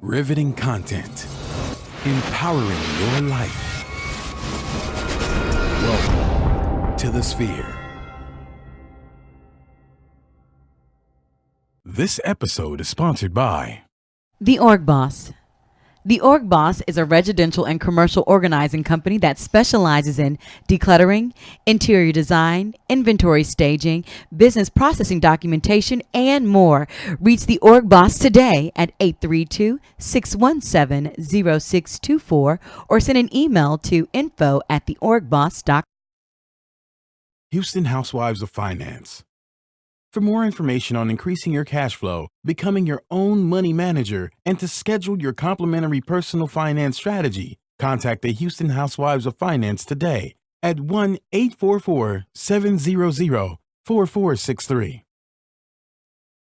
Riveting content. Empowering your life. Welcome to the Sphere. This episode is sponsored by The Org Boss. The Org Boss is a residential and commercial organizing company that specializes in decluttering, interior design, inventory staging, business processing documentation, and more. Reach the Org Boss today at 832-617-0624 or send an email to info@theorgboss.com. Houston Housewives of Finance. For more information on increasing your cash flow, becoming your own money manager, and to schedule your complimentary personal finance strategy, contact the Houston Housewives of Finance today at 1-844-700-4463.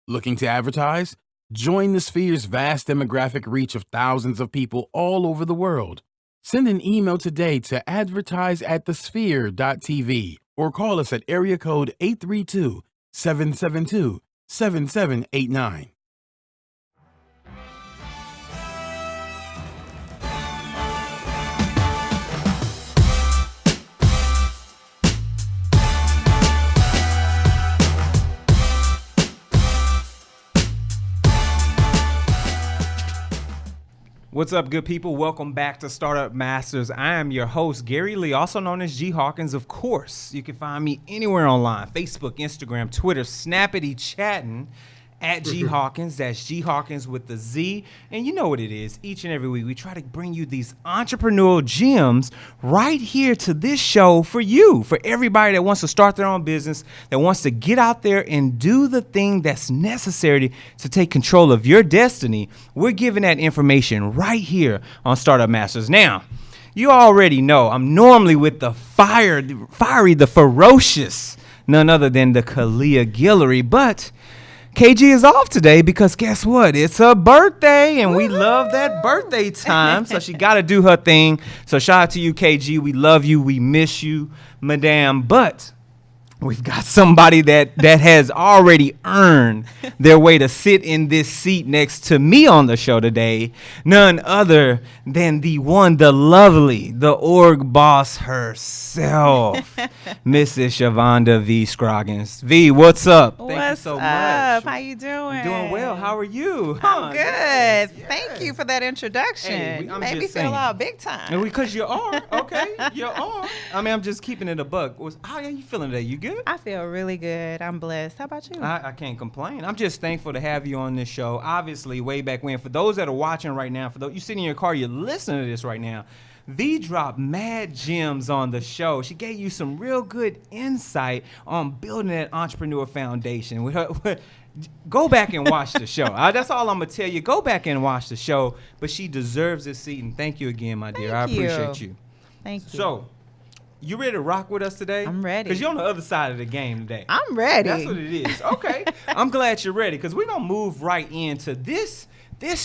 Looking to advertise? Join the Sphere's vast demographic reach of thousands of people all over the world. Send an email today to advertise@thesphere.tv or call us at area code 832-772-7789. What's up, good people? Welcome back to Startup Masters. I am your host, Gary Lee, also known as G Hawkins. Of course, you can find me anywhere online: Facebook, Instagram, Twitter, snappity chatting at G Hawkins. That's G Hawkins with the Z. And you know what it is. Each and every week, we try to bring you these entrepreneurial gems right here to this show for you, for everybody that wants to start their own business, that wants to get out there and do the thing that's necessary to take control of your destiny. We're giving that information right here on Startup Masters. Now, you already know I'm normally with the fiery, the ferocious, none other than the Kalia Guillory, but KG is off today because guess what? It's her birthday, and we love that birthday time, so she got to do her thing. So shout out to you, KG. We love you. We miss you, madame. But we've got somebody that has already earned their way to sit in this seat next to me on the show today. None other than the one, the lovely, the org boss herself, Mrs. Shavonda V. Scroggins. V, what's up? What's Thank you so up? much. How you doing? I'm doing well. How are you? I'm good. Yes. Thank you for that introduction. Hey, I'm Made me just feel saying. all big time. Because you are. Okay, you are. I mean, I'm just keeping it a buck. How are you feeling today? You good? I feel really good. I'm blessed. How about you? I can't complain. I'm just thankful to have you on this show. Obviously, way back when, for those that are watching right now, for those you sitting in your car, you're listening to this right now, V dropped mad gems on the show. She gave you some real good insight on building that entrepreneur foundation. With her, go back and watch the show. That's all I'm going to tell you. Go back and watch the show. But she deserves this seat, and thank you again, my dear. I appreciate you. Thank you. So, you ready to rock with us today? I'm ready. Because you're on the other side of the game today. I'm ready. That's what it is. Okay. I'm glad you're ready because we're going to move right into this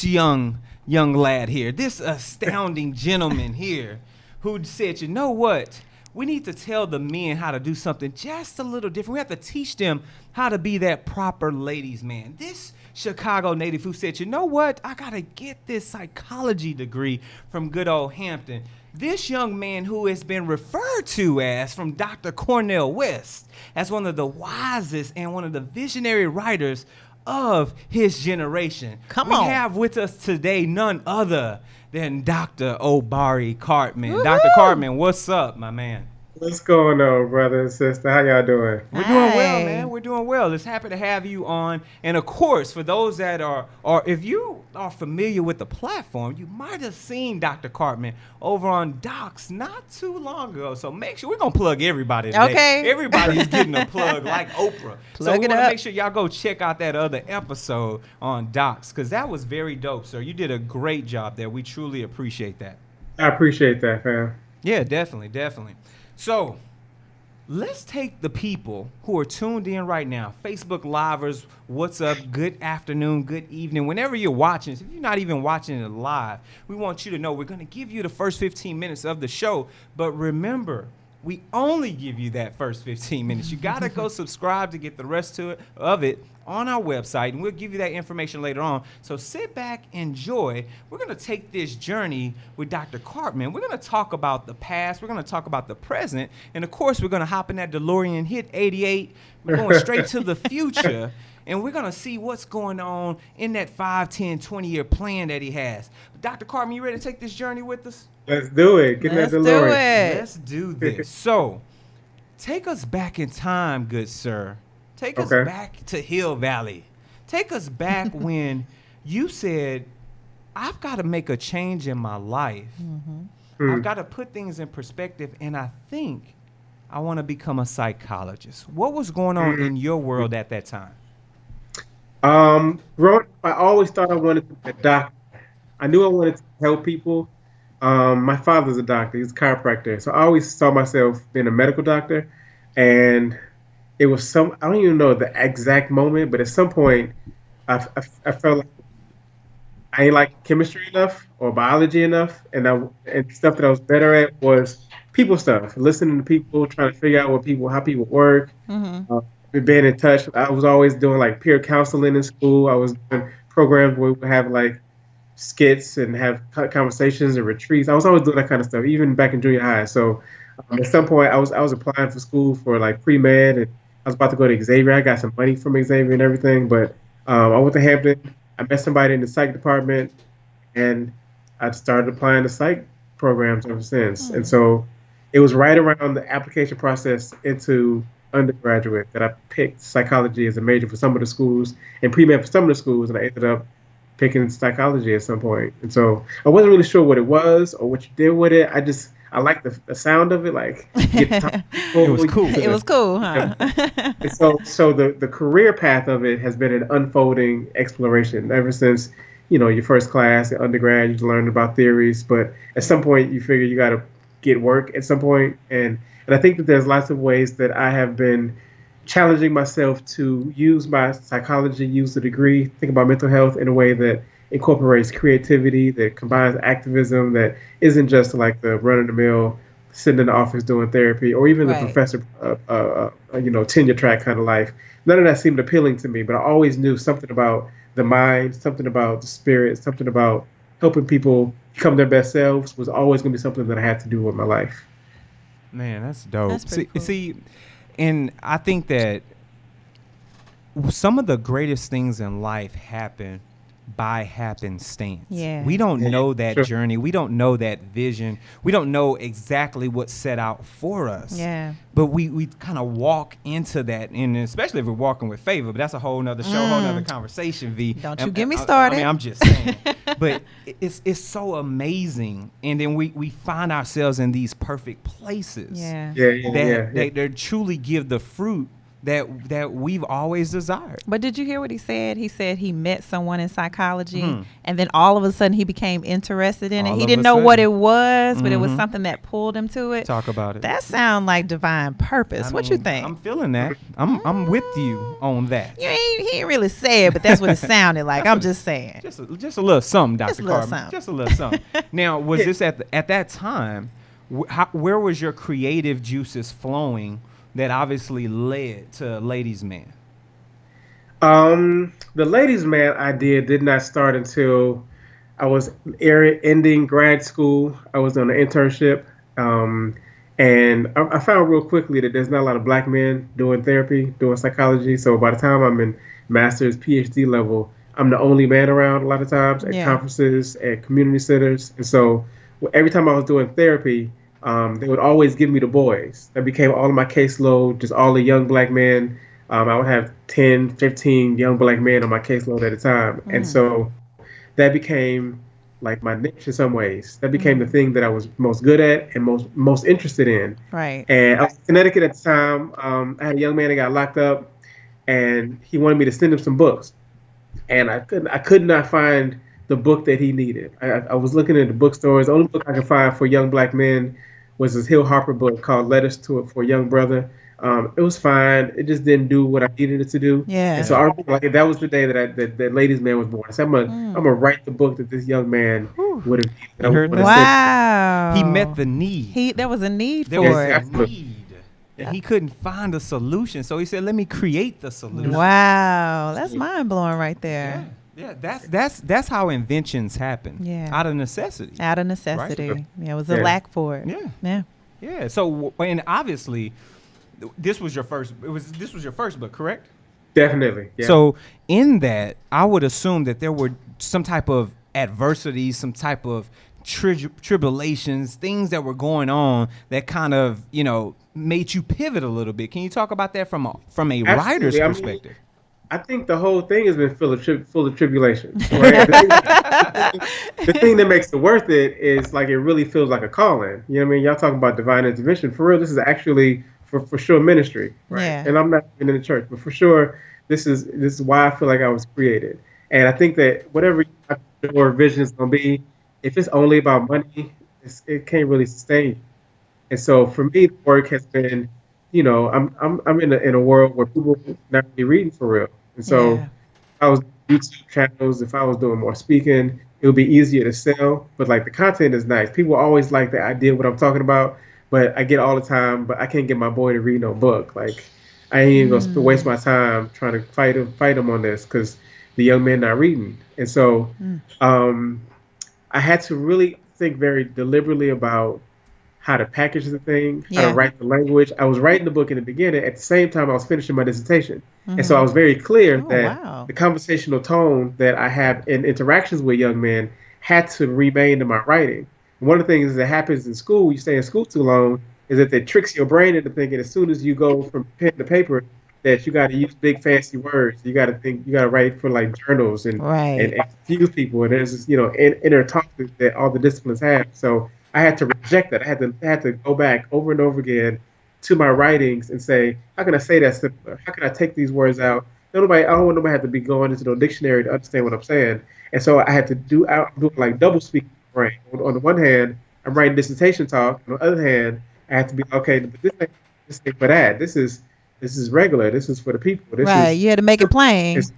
young lad here, this astounding gentleman here who said, you know what? We need to tell the men how to do something just a little different. We have to teach them how to be that proper ladies' man. This Chicago native who said, you know what? I got to get this psychology degree from good old Hampton. This young man who has been referred to as, from Dr. Cornel West, as one of the wisest and one of the visionary writers of his generation. Come we on. We have with us today none other than Dr. Obari Cartman. Woo-hoo! Dr. Cartman, what's up, my man? What's going on, brother and sister? How y'all doing? We're doing well, Hi. man. We're doing well. It's happy to have you on. And of course, for those that are if you are familiar with the platform, you might have seen Dr. Cartman over on Docs not too long ago. So make sure we're gonna plug everybody today. Okay. Everybody's getting a plug like Oprah. So Plug we it want to up. make sure y'all go check out that other episode on Docs because that was very dope, sir. You did a great job there. We truly appreciate that. I appreciate that, fam. Yeah, definitely. So, let's take the people who are tuned in right now, Facebook Livers, what's up, good afternoon, good evening, whenever you're watching. If you're not even watching it live, we want you to know we're going to give you the first 15 minutes of the show. But remember, We only give you that first 15 minutes. You got to go subscribe to get the rest of it on our website, and we'll give you that information later on. So sit back, enjoy. We're going to take this journey with Dr. Cartman. We're going to talk about the past. We're going to talk about the present. And, of course, we're going to hop in that DeLorean, hit 88. We're going straight to the future. And we're going to see what's going on in that 5, 10, 20-year plan that he has. Dr. Cartman, you ready to take this journey with us? Let's do it. Get Let's that do DeLorean. it. Let's do this. So, take us back in time, good sir. Take us Okay. back to Hill Valley. Take us back when you said, I've got to make a change in my life. I've got to put things in perspective, and I think I want to become a psychologist. What was going on in your world at that time? Growing up, I always thought I wanted to be a doctor. I knew I wanted to help people. My father's a doctor. He's a chiropractor. So I always saw myself being a medical doctor. And it was I don't even know the exact moment, but at some point, I felt like I ain't like chemistry enough or biology enough. And stuff that I was better at was people stuff, listening to people, trying to figure out how people work. Being in touch. I was always doing like peer counseling in school. I was doing programs where we would have like skits and have conversations and retreats. I was always doing that kind of stuff, even back in junior high. So at some point, I was applying for school for like pre-med, and I was about to go to Xavier. I got some money from Xavier and everything, but I went to Hampton. I met somebody in the psych department, and I started applying to psych programs ever since. And so it was right around the application process into undergraduate that I picked psychology as a major for some of the schools and pre-med for some of the schools, and I ended up picking psychology at some point. And so I wasn't really sure what it was or what you did with it. I liked the sound of it, like get to talk to people. It was cool. It was cool, huh? And so the career path of it has been an unfolding exploration ever since, your first class at undergrad. You learn about theories, but at some point you figure you got to get work at some point. And I think that there's lots of ways that I have been challenging myself to use my psychology, use the degree, think about mental health in a way that incorporates creativity, that combines activism, that isn't just like the run-of-the-mill, sitting in the office doing therapy, or even the Right. professor, tenure track kind of life. None of that seemed appealing to me, but I always knew something about the mind, something about the spirit, something about helping people become their best selves was always going to be something that I had to do with my life. Man, that's dope. That's pretty cool. See, and I think that some of the greatest things in life happen by happenstance. Yeah. We don't know that Sure. journey. We don't know that vision. We don't know exactly what's set out for us. Yeah. But we kind of walk into that, and especially if we're walking with favor. But that's a whole nother show, whole nother conversation, V. Don't you get me I started. mean, I'm just saying. But it's so amazing. And then we find ourselves in these perfect places Yeah. that truly give the fruit that we've always desired. But did you hear what he said? He said he met someone in psychology, and then all of a sudden he became interested in it. All He of didn't a know what sudden. it was, but it was something that pulled him to it. Talk about it. That sound like divine purpose. I What you mean, think? I'm feeling that. I'm with you on that. He ain't really said, but that's what it sounded like. I'm just saying. Just a little something, Dr. Just a little Cartman. something. Just a little something. Now, was this at that time? Where was your creative juices flowing that obviously led to Ladies Man? The ladies' man idea did not start until I was ending grad school. I was on an internship, and I found real quickly that there's not a lot of black men doing therapy, doing psychology. So by the time I'm in master's, PhD level, I'm the only man around a lot of times at Yeah. conferences, at community centers. And so every time I was doing therapy, they would always give me the boys. That became all of my caseload, just all the young black men. I would have 10, 15 young black men on my caseload at a time. And so that became like my niche in some ways. That became the thing that I was most good at and most interested in. Right. And I was in Connecticut at the time. I had a young man that got locked up, and he wanted me to send him some books. And I could not find the book that he needed. I was looking at the bookstores. The only book I could find for young black men was this Hill Harper book called Letters for a Young Brother. It was fine. It just didn't do what I needed it to do. And so Yeah. I remember, like, that was the day that Ladies Man was born. So I'm gonna write the book that this young man Whew. would have needed. That I You heard would have that? sent. Wow. He met the need. There was a need There for was it. a absolutely. need. And he couldn't find a solution. So he said, let me create the solution. Wow. That's mind blowing right there. Yeah, that's how inventions happen. Yeah. Out of necessity. Out of necessity. Yeah, it was a Yeah. lack for it. Yeah. Yeah. Yeah. So and obviously this was your first book, correct? Definitely. Yeah. So in that, I would assume that there were some type of adversity, some type of tribulations, things that were going on that kind of, made you pivot a little bit. Can you talk about that from a writer's Absolutely. I mean, perspective? I think the whole thing has been full of tribulations. Right? The thing that makes it worth it is, like, it really feels like a calling. You know what I mean? Y'all talking about divine intervention. For real, this is actually for sure ministry, right? Yeah. And I'm not even in the church, but for sure, this is why I feel like I was created. And I think that whatever your vision is gonna be, if it's only about money, it can't really sustain you. And so for me, the work has been, I'm in a world where people not really reading for real. And so Yeah. if I was doing YouTube channels, if I was doing more speaking, it would be easier to sell. But, like, the content is nice. People always like the idea of what I'm talking about, but I get all the time, but I can't get my boy to read no book. Like, I ain't even gonna waste my time trying to fight him on this because the young man not reading. And so um, I had to really think very deliberately about how to package the thing, how Yeah. to write the language. I was writing the book in the beginning. At the same time, I was finishing my dissertation. And so I was very clear Oh, that wow. the conversational tone that I have in interactions with young men had to remain in my writing. One of the things that happens in school, you stay in school too long, is that it tricks your brain into thinking as soon as you go from pen to paper that you got to use big fancy words. You got to think, you got to write for, like, journals and Right. confuse people. And there's this, inner talk that all the disciplines have. So I had to reject that. I had to go back over and over again to my writings and say, how can I say that simpler? How can I take these words out? I don't want nobody to have to be going into no dictionary to understand what I'm saying. And so I had to I'm doing, like, double speak brain. On the one hand, I'm writing dissertation talk. On the other hand, I have to be, okay, but this ain't for that. This is regular. This is for the people. This Right. is You had to make it plain. it's,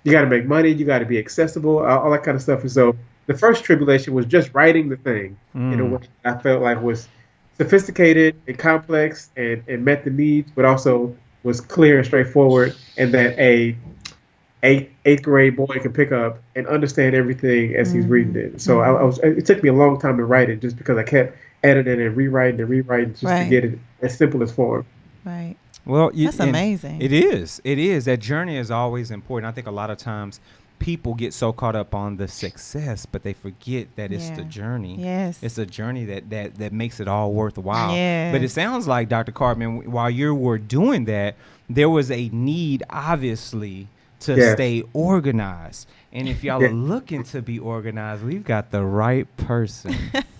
you got to make money. You got to be accessible. All that kind of stuff. And so the first tribulation was just writing the thing in a way that I felt like was sophisticated and complex and met the needs, but also was clear and straightforward, and that a eighth grade boy can pick up and understand everything as he's reading it. So it took me a long time to write it, just because I kept editing and rewriting just to Right. get it as simple as form. Right. Well, That's amazing. It is. It is. That journey is always important. I think a lot of times people get so caught up on the success, but they forget that it's the Yeah. journey. Yes. It's a journey that makes it all worthwhile. Yes. But it sounds like, Dr. Cartman, while you were doing that, there was a need, obviously, to Yeah. stay organized. And if y'all Yeah. are looking to be organized, we've got the right person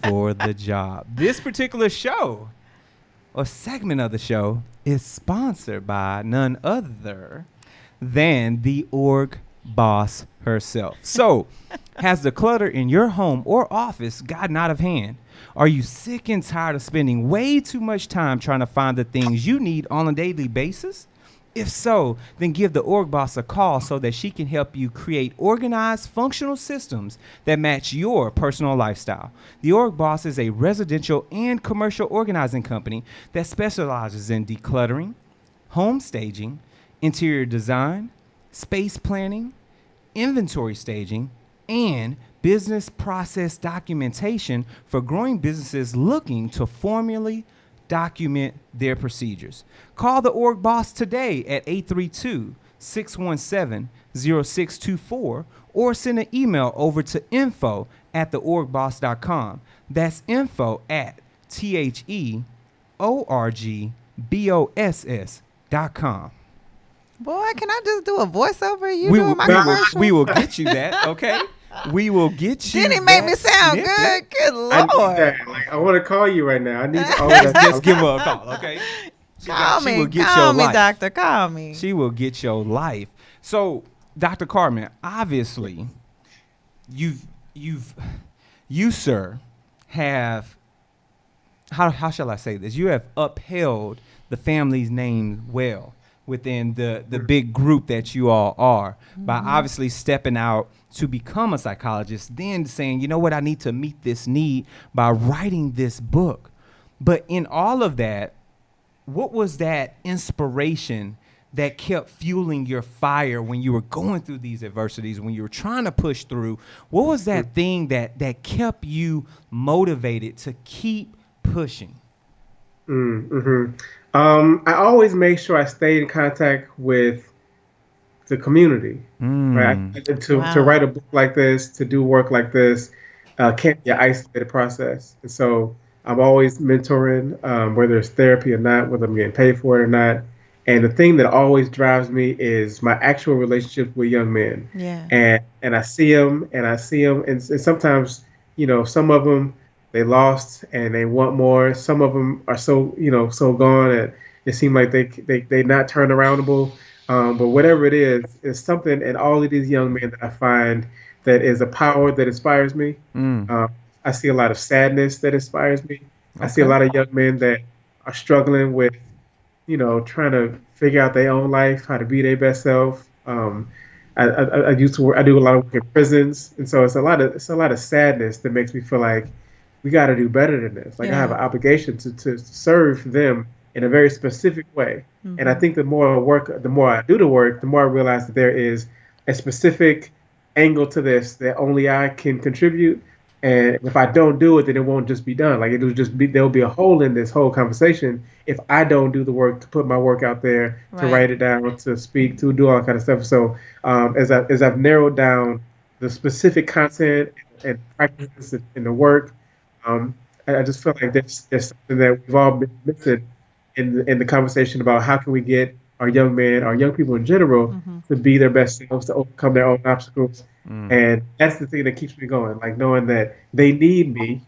for the job. This particular show, or segment of the show, is sponsored by none other than the org boss herself. So, has the clutter in your home or office gotten out of hand? Are you sick and tired of spending way too much time trying to find the things you need on a daily basis? If so, then give the org boss a call so that she can help you create organized, functional systems that match your personal lifestyle. The org boss is a residential and commercial organizing company that specializes in decluttering, home staging, interior design, space planning, inventory staging, and business process documentation for growing businesses looking to formally document their procedures. Call the org boss today at 832-617-0624 or send an email over to info@theorgboss.com. That's info@THEORGBOSS.com. Boy, can I just do a voiceover? You doing my commercial? We will get you that, okay? We will get you. Didn't he make me that sound snippet. good? Good I need Lord. that. Like, I want to call you right now. I need all that. Just give her a call, okay? Call she will me, get call your me, life. doctor. Call me. She will get your life. So, Dr. Cartman, obviously, you, sir, have, how shall I say this? You have upheld the family's name well within the big group that you all are, by obviously stepping out to become a psychologist, then saying, you know what, I need to meet this need by writing this book. But in all of that, what was that inspiration that kept fueling your fire when you were going through these adversities, when you were trying to push through? What was that thing that kept you motivated to keep pushing? I always make sure I stay in contact with the community, right? To write a book like this, to do work like this, can't be an isolated process. And so I'm always mentoring, whether it's therapy or not, whether I'm getting paid for it or not. And the thing that always drives me is my actual relationship with young men. Yeah. And I see them, and sometimes, some of them, they lost and they want more. Some of them are so gone that it seems like they not turn aroundable. But whatever it is, it's something in all of these young men that I find that is a power that inspires me. I see a lot of sadness that inspires me. I see a lot of young men that are struggling with, trying to figure out their own life, how to be their best self. I used to work. I do a lot of work in prisons, and so it's a lot of sadness that makes me feel like we got to do better than this. Like I have an obligation to serve them in a very specific way. And I think the more I do the work, the more I realize that there is a specific angle to this that only I can contribute. And if I don't do it, then it won't just be done. Like there'll be a hole in this whole conversation if I don't do the work to put my work out there, to write it down, to speak, to do all that kind of stuff. So as I've narrowed down the specific content and practices in the work, I just feel like there's something that we've all been missing in the conversation about how can we get our young men, our young people in general, to be their best selves, to overcome their own obstacles. And that's the thing that keeps me going, like knowing that they need me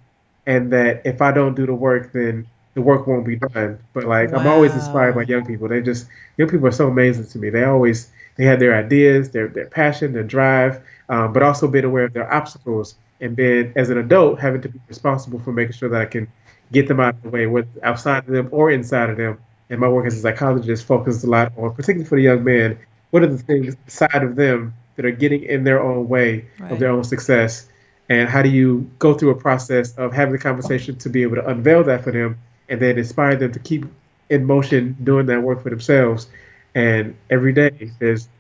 and that if I don't do the work, then the work won't be done. But like I'm always inspired by young people. Young people are so amazing to me. They have their ideas, their passion, their drive, but also being aware of their obstacles and being, as an adult, having to be responsible for making sure that I can get them out of the way, whether outside of them or inside of them. And my work as a psychologist focuses a lot on, particularly for the young man, what are the things inside of them that are getting in their own way of their own success, and how do you go through a process of having the conversation to be able to unveil that for them and then inspire them to keep in motion doing that work for themselves. And every day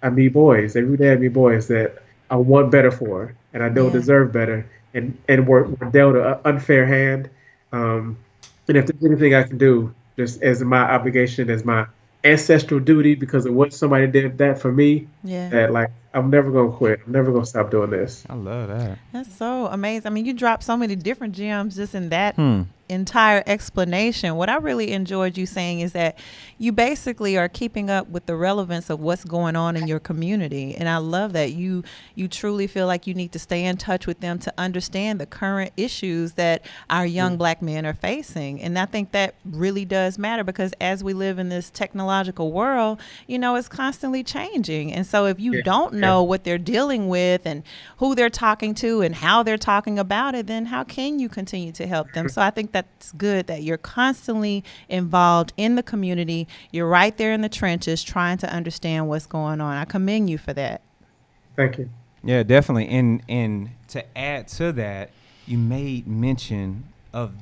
I meet boys that I want better for, and I know deserve better, and we're dealt an unfair hand. And if there's anything I can do, just as my obligation, as my ancestral duty, because of what somebody did that for me, that like I'm never gonna quit. I'm never gonna stop doing this. I love that. That's so amazing. I mean, you dropped so many different gems just in that entire explanation. What I really enjoyed you saying is that you basically are keeping up with the relevance of what's going on in your community. And I love that you truly feel like you need to stay in touch with them to understand the current issues that our young black men are facing. And I think that really does matter, because as we live in this technological world, it's constantly changing. And so if you don't know what they're dealing with and who they're talking to and how they're talking about it, then how can you continue to help them? So I think that's good that you're constantly involved in the community. You're right there in the trenches trying to understand what's going on. I commend you for that. Thank you. Yeah, definitely. And to add to that, you made mention of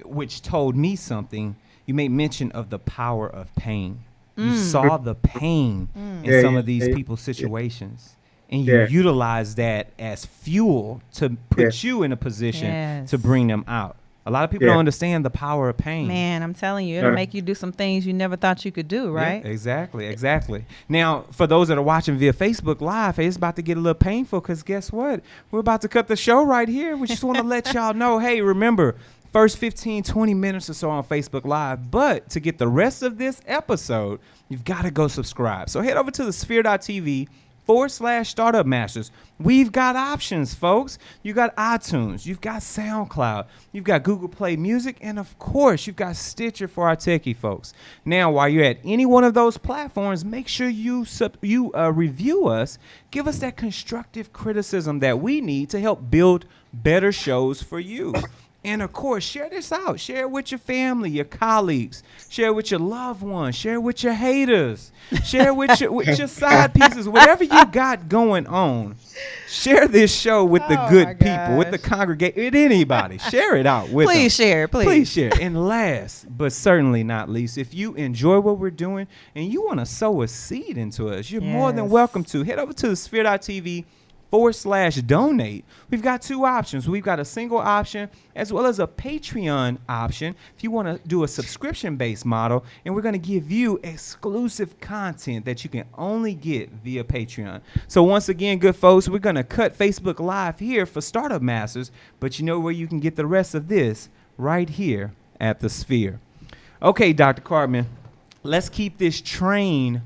which told me something. You made mention of the power of pain. You saw the pain in some of these people's situations. And you utilize that as fuel to put you in a position to bring them out. A lot of people don't understand the power of pain. Man, I'm telling you, it'll make you do some things you never thought you could do, right? Yeah, exactly. Now, for those that are watching via Facebook Live, hey, it's about to get a little painful, because guess what? We're about to cut the show right here. We just want to let y'all know, hey, remember, first 15, 20 minutes or so on Facebook Live. But to get the rest of this episode, you've got to go subscribe. So head over to the sphere.tv/Startup Masters. We've got options, folks. You got iTunes, you've got SoundCloud, you've got Google Play Music, and of course, you've got Stitcher for our techie folks. Now, while you're at any one of those platforms, make sure you review us. Give us that constructive criticism that we need to help build better shows for you. And of course, share this out. Share it with your family, your colleagues. Share it with your loved ones. Share it with your haters. Share it with your side pieces. Whatever you got going on, share this show with the Oh, good my people, with the gosh. congregation, with anybody. Share it out with them. Please share, please. Please share. And last, but certainly not least, if you enjoy what we're doing and you want to sow a seed into us, you're more than Yes. welcome to. Head over to the sphere.tv/donate. We've got two options. We've got a single option as well as a Patreon option if you want to do a subscription-based model, and we're going to give you exclusive content that you can only get via Patreon. So once again, good folks, we're going to cut Facebook Live here for Startup Masters, but you know where you can get the rest of this? Right here at the Sphere. Okay, Dr. Cartman, let's keep this train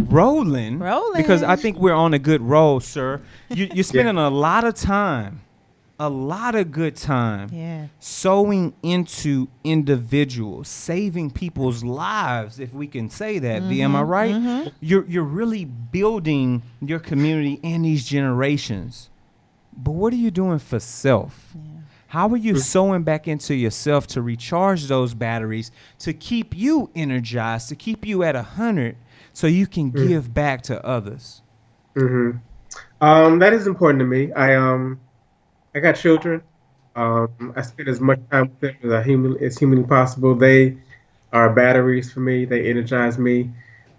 rolling. Because I think we're on a good roll, sir. You're spending a lot of time, a lot of good time Yeah. sowing into individuals, saving people's lives, if we can say that. V, am I right? You're really building your community and these generations. But what are you doing for self? How are you sewing back into yourself to recharge those batteries, to keep you energized, to keep you at 100 so you can give back to others? That is important to me. I got children. I spend as much time with them as humanly possible. They are batteries for me. They energize me.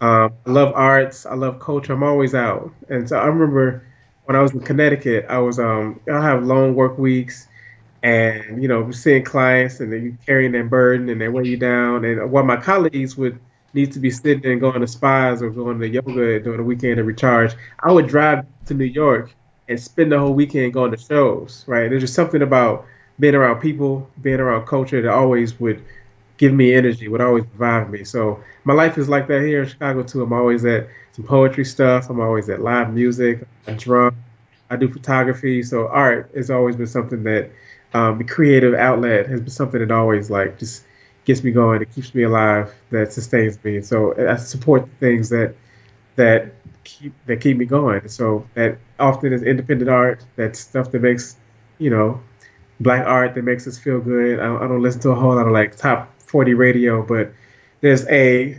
I love arts. I love culture. I'm always out. And so I remember when I was in Connecticut, I have long work weeks, and seeing clients and then you carrying that burden and they weigh you down. And while my colleagues would need to be sitting and going to spas or going to yoga during the weekend to recharge, I would drive to New York and spend the whole weekend going to shows. Right? There's just something about being around people, being around culture that always would give me energy, would always revive me. So my life is like that here in Chicago too. I'm always at some poetry stuff. I'm always at live music. I drum. I do photography. So art has always been something that the creative outlet has been something that always just gets me going. It keeps me alive. That sustains me. And so I support the things that keep me going. So that often is independent art. That's stuff that makes black art that makes us feel good. I don't listen to a whole lot of top 40 radio, but there's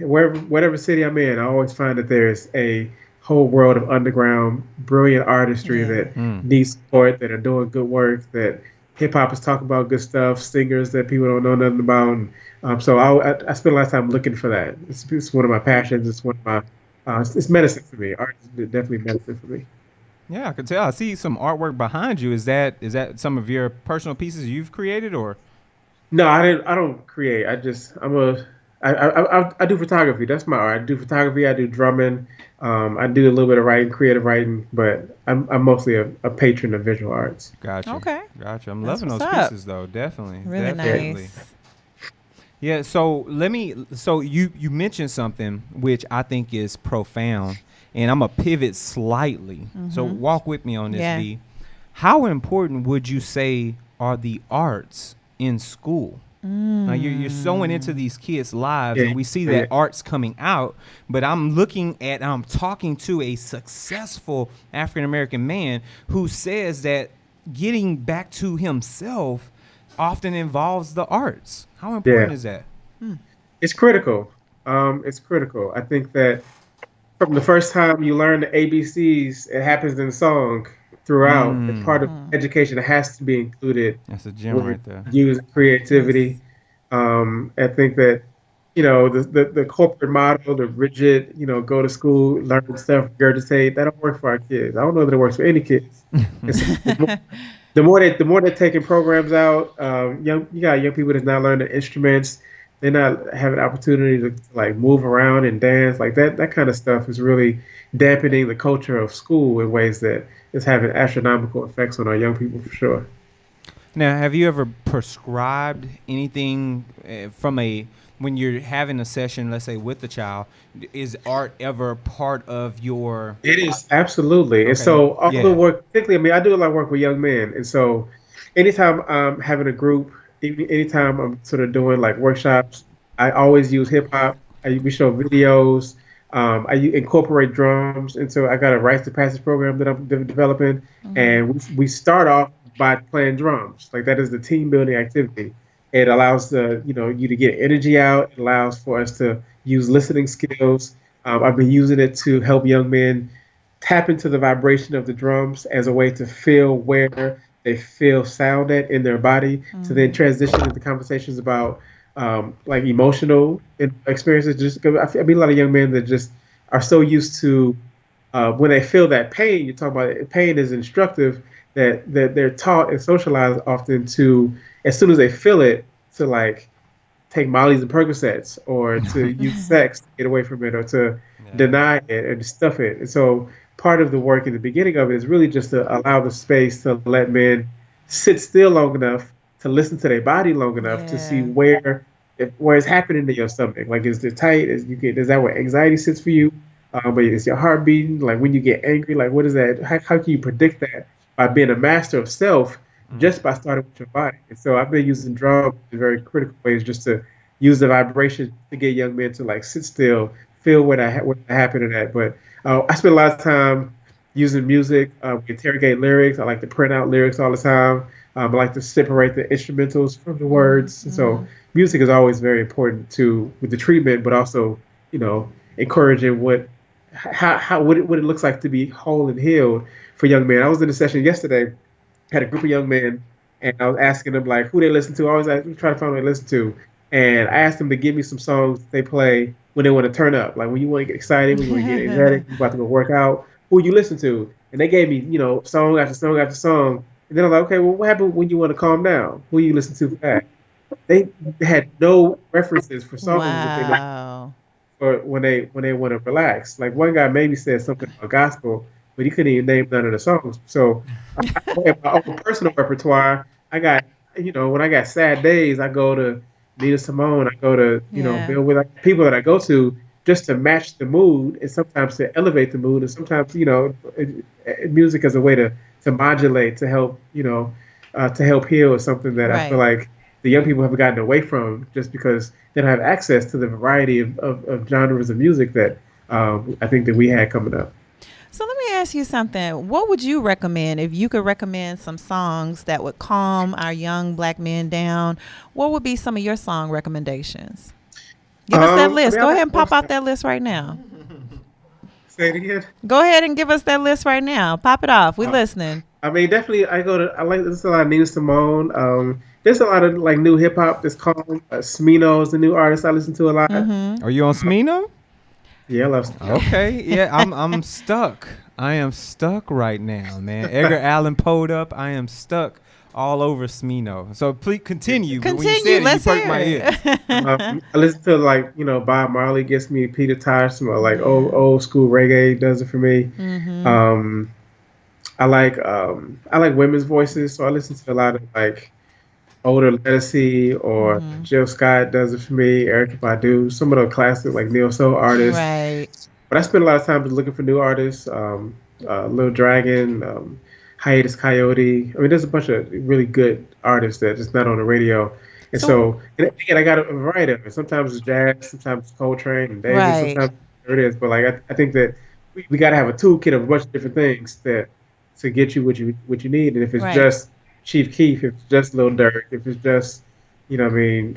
whatever city I'm in, I always find that there's a whole world of underground, brilliant artistry that needs support, that are doing good work, that hip hop is talking about good stuff, singers that people don't know nothing about. And, so I spend a lot of time looking for that. It's one of my passions. It's one of my, it's medicine for me. Art is definitely medicine for me. Yeah, I can tell. I see some artwork behind you. Is that some of your personal pieces you've created, or? No, I don't create. I do photography. That's my art. I do photography. I do drumming. I do a little bit of writing, creative writing, but I'm mostly a patron of visual arts. Gotcha. Okay. Gotcha. I'm That's loving those what's up. pieces though. Definitely. Really Definitely. nice. Yeah. So you mentioned something which I think is profound, and I'm gonna pivot slightly. So walk with me on this, Yeah. V. How important would you say are the arts in school? Now you're sewing into these kids' lives, and we see that art's coming out. But I'm talking to a successful African American man who says that getting back to himself often involves the arts. How important is that? It's critical. It's critical. I think that from the first time you learn the ABCs, it happens in the song throughout. It's part of education that has to be included. That's a gem right there. Use creativity. I think that the corporate model, the rigid, go to school, learn stuff, regurgitate, that don't work for our kids. I don't know that it works for any kids. The more they're taking programs out, you got young people that's not learning instruments. They're not having opportunity to move around and dance like that. That kind of stuff is really dampening the culture of school in ways that is having astronomical effects on our young people for sure. Now, have you ever prescribed anything when you're having a session, let's say with the child? Is art ever part of your? It is, absolutely. Okay. And so Yeah. work, particularly, I do a lot of work with young men. And so anytime I'm having a group, anytime I'm sort of doing workshops, I always use hip hop. We show videos. I incorporate drums. And so I got a rites of passage program that I'm developing. And we start off by playing drums. Like that is the team building activity. It allows you to get energy out. It allows for us to use listening skills. I've been using it to help young men tap into the vibration of the drums as a way to feel where they feel sound at in their body, to then transition into conversations about like emotional experiences. Just 'cause I mean, a lot of young men that just are so used to when they feel that pain. You talk about it, pain is instructive, that they're taught and socialized often to, as soon as they feel it, to like take Molly's and Percocets, or to use sex to get away from it, or to Yeah. deny it and stuff it. And so part of the work in the beginning of it is really just to allow the space to let men sit still long enough to listen to their body long enough to see Yeah. where it's happening in your stomach. Like, is it tight? Is that where anxiety sits for you? But is your heart beating? Like when you get angry, like what is that? How can you predict that by being a master of self, just by starting with your body? And so I've been using drums in very critical ways, just to use the vibration to get young men to like sit still, feel what happened at. But I spend a lot of time using music. We interrogate lyrics. I like to print out lyrics all the time. I like to separate the instrumentals from the words. And so music is always very important to with the treatment, but also encouraging what it looks like to be whole and healed for young men. I was in a session yesterday, had a group of young men, and I was asking them like who they listen to. I always try to find what they listen to, and I asked them to give me some songs they play when they want to turn up, like when you want to get excited, when you want to get energetic, you about to go work out. Who you listen to? And they gave me song after song after song, and then I'm like, okay, well, what happened when you want to calm down? Who you listen to for that? They had no references for songs that they listen Wow. or when they want to relax. Like one guy maybe said something about gospel, but he couldn't even name none of the songs. So in my own personal repertoire, I got when I got sad days, I go to Nina Simone, I go to Yeah. Bill with people that I go to just to match the mood, and sometimes to elevate the mood, and sometimes music as a way to modulate, to help heal is something that I feel Right. like the young people have gotten away from just because they don't have access to the variety of genres of music that I think that we had coming up. So let me ask you something. What would you recommend if you could recommend some songs that would calm our young black men down? What would be some of your song recommendations? Give us that I list. mean, I Go like ahead and pop out that list right now. say it again. Go ahead and give us that list right now. Pop it off. We listening. I mean, definitely, I like there's a lot of Nina Simone. There's a lot of like new hip hop that's called Smino is the new artist I listen to a lot. Are you on Smino? Yeah, I love Smino. Okay, yeah, I'm stuck. I am stuck right now, man. Edgar Allan Poe'd up. I am stuck all over Smino. So please continue. But when you Continue. said it, you Let's perked hear my ears. it. I listen to like Bob Marley gets me, Peter Tosh, some like old school reggae does it for me. Um, I like women's voices, so I listen to a lot of like older Lettucey or Jill Scott does it for me, Erykah Badu, some of the classic like neo soul artists. Right. But I spend a lot of time just looking for new artists. Lil Dragon, Hiatus Coyote. I mean, there's a bunch of really good artists that just not on the radio. And So so, and again, I got a variety of it. Sometimes it's jazz, sometimes it's Coltrane and Davis, right. sometimes it is. But like, I think that we got to have a toolkit of a bunch of different things that to get you what you need. And if it's Right. just Chief Keef, if it's just Lil Durk, if it's just, what I mean,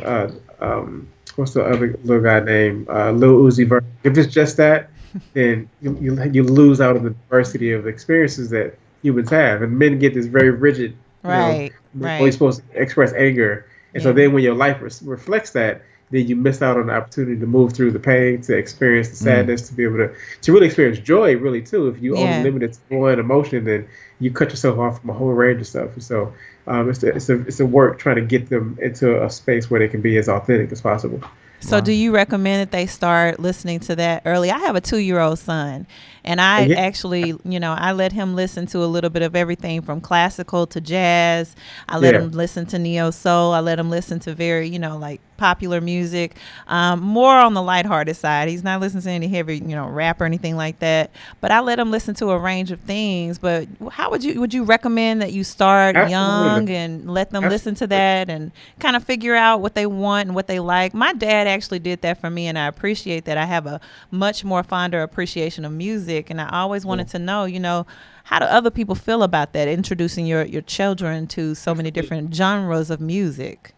what's the other little guy named Lil Uzi Vert? If it's just that, then you lose out on the diversity of experiences that humans have. And men get this very rigid, Right. you're always Right. supposed to express anger. And so Yeah. then when your life reflects that, then you miss out on the opportunity to move through the pain, to experience the sadness, to be able to really experience joy, really too. If you only Yeah. limit it to one emotion, then you cut yourself off from a whole range of stuff. And so it's a work trying to get them into a space where they can be as authentic as possible. So do you recommend that they start listening to that early? I have a 2-year-old son, and I Yeah. actually, I let him listen to a little bit of everything from classical to jazz. I let Yeah. him listen to neo soul. I let him listen to very, like popular music, more on the lighthearted side. He's not listening to any heavy, rap or anything like that. But I let him listen to a range of things. But how would you recommend that you start young Absolutely. and let them listen to Absolutely. that and kind of figure out what they want and what they like? My dad actually did that for me, and I appreciate that. I have a much more fonder appreciation of music music, and I always wanted to know, how do other people feel about that, introducing your children to so many different genres of music?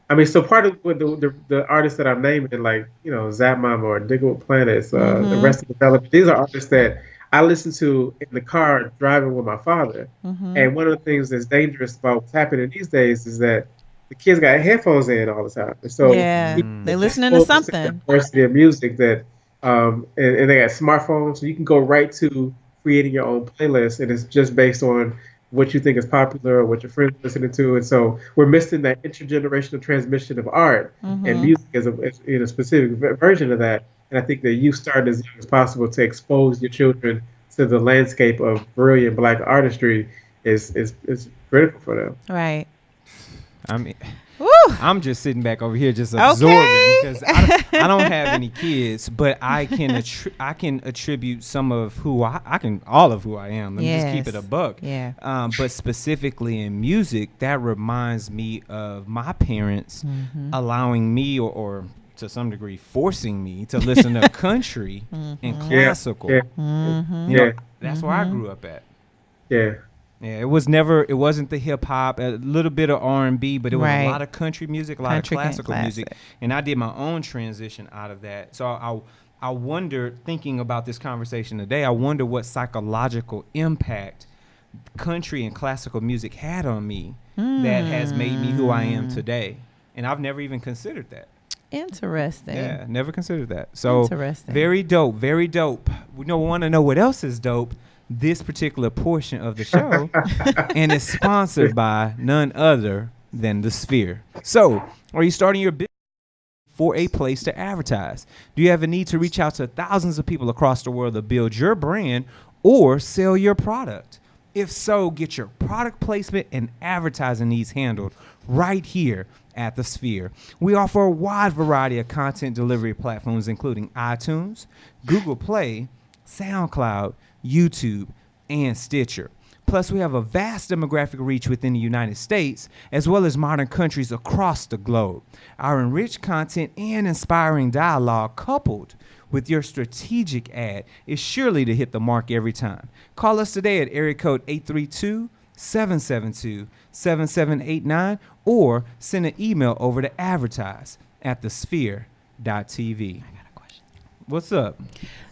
I mean, so part of what the artists that I'm naming, like, Zap Mama or Diggle Planets, the rest of the development, these are artists that I listen to in the car driving with my father. And one of the things that's dangerous about what's happening these days is that the kids got headphones in all the time. And so Yeah, they listening to full percent something. diversity of music that, and they got smartphones, so you can go right to creating your own playlist, and it's just based on what you think is popular or what your friends are listening to. And so we're missing that intergenerational transmission of art and music is in a specific version of that. And I think that you start as young as possible to expose your children to the landscape of brilliant Black artistry is critical for them. Right. I mean, Woo. I'm just sitting back over here just absorbing because I don't have any kids, but I can attribute some of who I can all of who I am. Let me just keep it a buck. Yeah. But specifically in music, that reminds me of my parents allowing me or to some degree forcing me to listen to country and classical. Yeah. That's where I grew up at. Yeah. Yeah, it wasn't the hip hop, a little bit of R&B, but it was a lot of country music, a lot of classical music. And I did my own transition out of that. So I wonder, thinking about this conversation today, I wonder what psychological impact country and classical music had on me that has made me who I am today. And I've never even considered that. Interesting. Yeah, never considered that. So interesting. Very dope, very dope. We want to know what else is dope. This particular portion of the show, and it's sponsored by none other than The Sphere. So, are you starting your business for a place to advertise? Do you have a need to reach out to thousands of people across the world to build your brand or sell your product? If so, get your product placement and advertising needs handled right here at The Sphere. We offer a wide variety of content delivery platforms, including iTunes, Google Play, SoundCloud, YouTube, and Stitcher. Plus, we have a vast demographic reach within the United States, as well as modern countries across the globe. Our enriched content and inspiring dialogue, coupled with your strategic ad, is surely to hit the mark every time. Call us today at area code 832-772-7789 or send an email over to advertise@thesphere.tv. I got a question. What's up?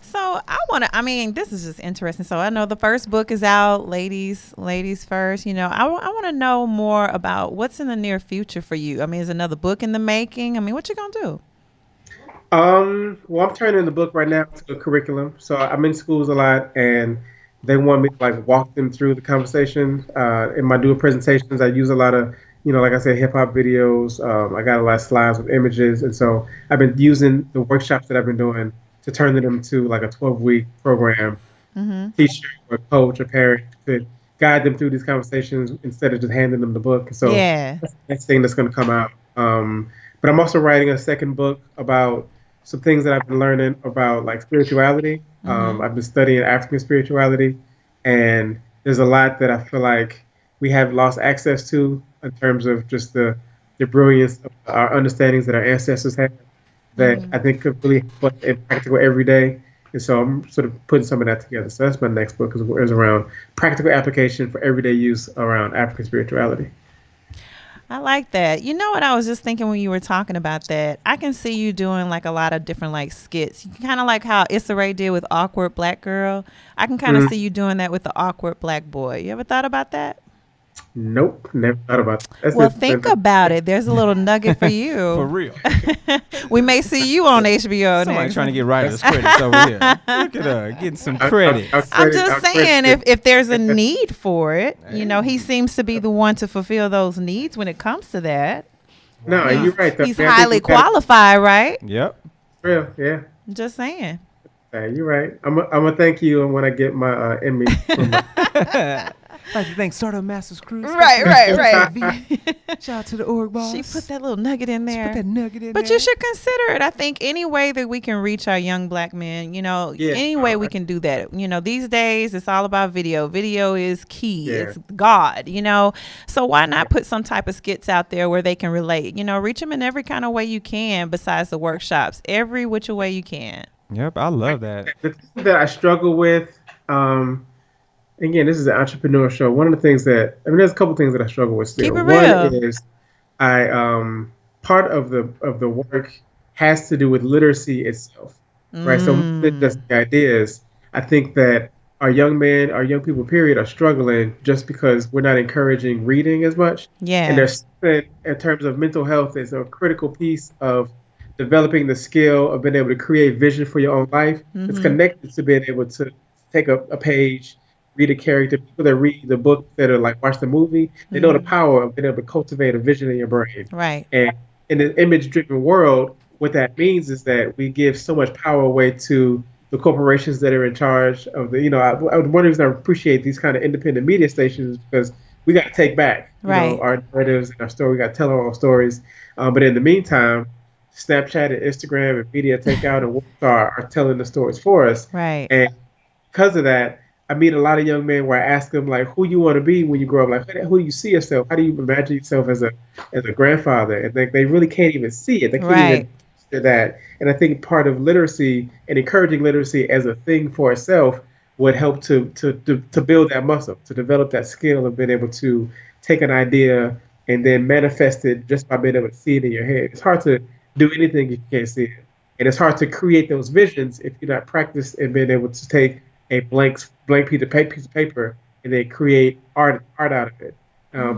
So this is just interesting. So I know the first book is out, ladies first. I want to know more about what's in the near future for you. I mean, is another book in the making? I mean, what you going to do? Well, I'm turning the book right now to a curriculum. So I'm in schools a lot, and they want me to walk them through the conversation. In my doing presentations, I use a lot of, like I said, hip hop videos. I got a lot of slides with images, and so I've been using the workshops that I've been doing to turn them to a 12-week program. Teacher or coach or parent could guide them through these conversations instead of just handing them the book. So that's the next thing that's going to come out. But I'm also writing a second book about some things that I've been learning about spirituality. I've been studying African spirituality, and there's a lot that I feel like we have lost access to in terms of just the brilliance of our understandings that our ancestors had that I think could really help us in practical every day. And so I'm sort of putting some of that together. So that's my next book is around practical application for everyday use around African spirituality. I like that. You know what I was just thinking when you were talking about that? I can see you doing a lot of different skits. You kind of like how Issa Rae did with Awkward Black Girl. I can kind of see you doing that with the Awkward Black Boy. You ever thought about that? Nope, never thought about that. Well, think about it. There's a little nugget for you. For real. We may see you on HBO Somebody next. trying to get writers credits over here. Look at her getting some credit. I'm just saying, if there's a need for it, he seems to be the one to fulfill those needs when it comes to that. No, you're right. He's highly qualified, right? Yep. Real, yeah. Just saying. You're right. I'm gonna thank you when I get my Emmy. I'd like to thank Startup Masters Cruise. Right. Shout out to the org boss. She put that little nugget in there. But you should consider it. I think any way that we can reach our young Black men, any way we can do that. These days it's all about video. Video is key. Yeah. It's God, So why not put some type of skits out there where they can relate? Reach them in every kind of way you can besides the workshops. Every which way you can. Yep, I love that. The things that I struggle with, again, this is an entrepreneur show. One of the things that I mean, there's a couple things that I struggle with Keep still. it One real. is I part of the work has to do with literacy itself, right? So more than just Mm. the ideas, I think that our young men, our young people, period, are struggling just because we're not encouraging reading as much. And Yeah. there's something in terms of mental health is a critical piece of developing the skill of being able to create vision for your own life. It's Mm-hmm. connected to being able to take a page, read a character. People that read the book that are like watch the movie, they know the Mm-hmm. power of being able to cultivate a vision in your brain. Right. And in an image-driven world, what that means is that we give so much power away to the corporations that are in charge of the. One reason I appreciate these kind of independent media stations is because we got to take back, Right. our narratives and our story. We got to tell our own stories. But in the meantime, Snapchat and Instagram and media takeout and Workstar are telling the stories for us. Right. And because of that, I meet a lot of young men where I ask them like, who you want to be when you grow up? Like, who do you see yourself? How do you imagine yourself as a grandfather? And they really can't even see it. They can't Right. even picture that. And I think part of literacy and encouraging literacy as a thing for itself would help to build that muscle, to develop that skill of being able to take an idea and then manifest it just by being able to see it in your head. It's hard to do anything if you can't see it. And it's hard to create those visions if you're not practiced in being able to take a blank piece of paper and then create art out of it.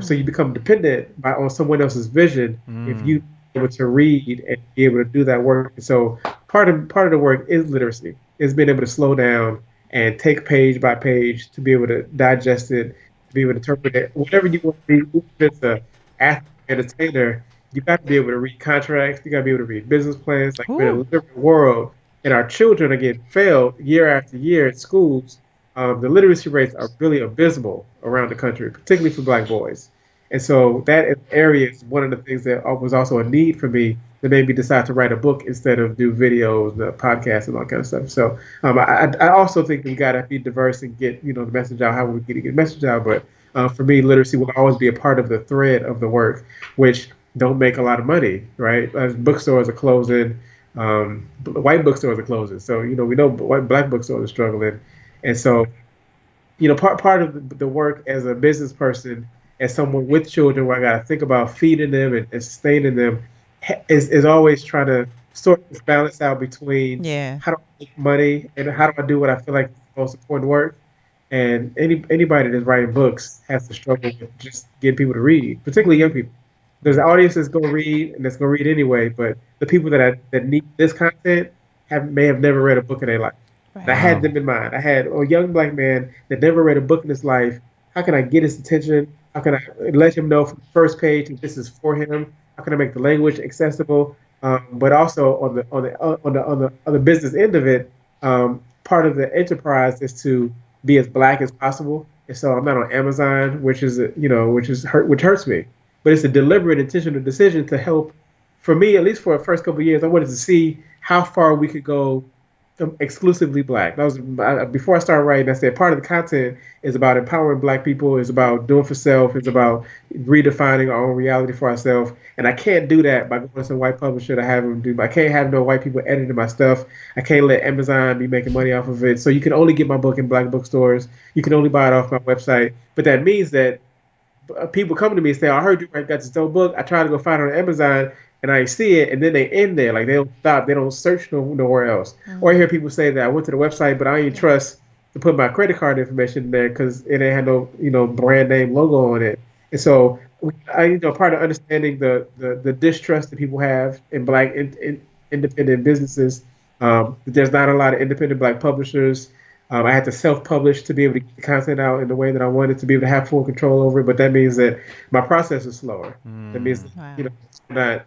So you become dependent on someone else's vision if you able to read and be able to do that work. And so part of the work is literacy, is being able to slow down and take page by page to be able to digest it, to be able to interpret it. Whatever you want to be, if it's a athlete, entertainer, you got to be able to read contracts. You got to be able to read business plans. Like we're in a Ooh. different world, and our children are getting failed year after year at schools. The literacy rates are really abysmal around the country, particularly for Black boys. And so that area is one of the things that was also a need for me that made me decide to write a book instead of do videos, the podcast, and all that kind of stuff. So I also think we got to be diverse and get the message out how we get the message out. But for me, literacy will always be a part of the thread of the work, which don't make a lot of money, right? As bookstores are closing, white bookstores are closing. So we know black bookstores are struggling, and so part of the work as a business person, as someone with children, where I got to think about feeding them and sustaining them, is always trying to sort this balance out between Yeah. how do I make money and how do I do what I feel like is the most important work. And anybody that's writing books has to struggle with just getting people to read, particularly young people. There's an audience that's going to read and that's going to read anyway, but the people that need this content may have never read a book in their life. And I Right. had Wow. them in mind. I had a young Black man that never read a book in his life. How can I get his attention? How can I let him know from the first page that this is for him? How can I make the language accessible? But also on the business end of it, part of the enterprise is to be as Black as possible. And so I'm not on Amazon, which hurts me. But it's a deliberate, intentional decision to help. For me, at least for the first couple of years, I wanted to see how far we could go exclusively Black. That was before I started writing. I said part of the content is about empowering Black people. Is about doing for self. It's about redefining our own reality for ourselves. And I can't do that by going to some white publisher to have them do. I can't have no white people editing my stuff. I can't let Amazon be making money off of it. So you can only get my book in Black bookstores. You can only buy it off my website. But that means that people come to me and say, "I heard you got this dope book." I try to go find it on Amazon and I see it, and then they end there. Like they don't stop, they don't search nowhere else. Or I hear people say that I went to the website, but I ain't trust to put my credit card information in there because it ain't had no brand name logo on it. And so part of understanding the distrust that people have in Black independent businesses. There's not a lot of independent Black publishers. I had to self-publish to be able to get the content out in the way that I wanted to be able to have full control over it. But that means that my process is slower. That means that, Wow. it's not,